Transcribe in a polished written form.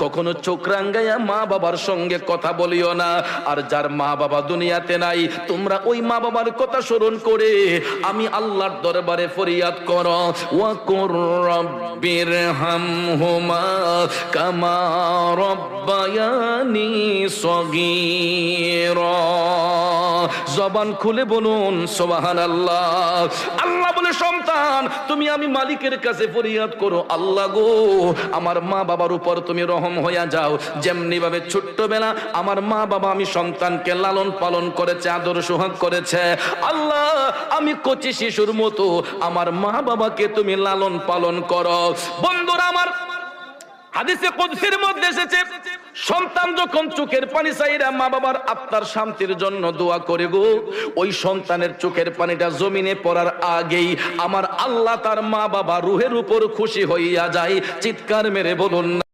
কখনো চোখ রাঙ্গাইয়া মা বাবার সঙ্গে কথা বলিও না। আর যার মা বাবা দুনিয়াতে নাই, তোমরা ওই মা বাবার কথা স্মরণ করে আমি আল্লাহর দরবারে ফরিয়াদ করো, ওয়া কুর রাব্বিরহামহুমা কামা রাব্বায়ানি সগীরা। জবান খুলে বলুন সুবহানাল্লাহ। আল্লাহ বলে, সন্তান তুমি আমি মালিকের কাছে ফরিয়াদ করো, আল্লাহ গো আমার মা বাবার উপর তুমি রহম হইয়া যাও। যেমনি ভাবে ছোট্টবেলা আমার মা বাবা আমি সন্তানকে লালন পালন করেছে, আদর সোহাগ করেছে, আল্লাহ আমি কচি শিশুর মতো আমার মা বাবাকে তুমি লালন পালন করো। বন্ধুরা আমার, হাদিসে কুদসির মধ্যে এসেছে, সন্তান যখন চোখের পানি চাইরা মা বাবার আত্মার শান্তির জন্য দোয়া করে গো, ওই সন্তানের চোখের পানিটা জমিনে পড়ার আগেই আমার আল্লাহ তার মা বাবা রুহের উপর খুশি হইয়া যায়। চিৎকার মেরে বলুন না।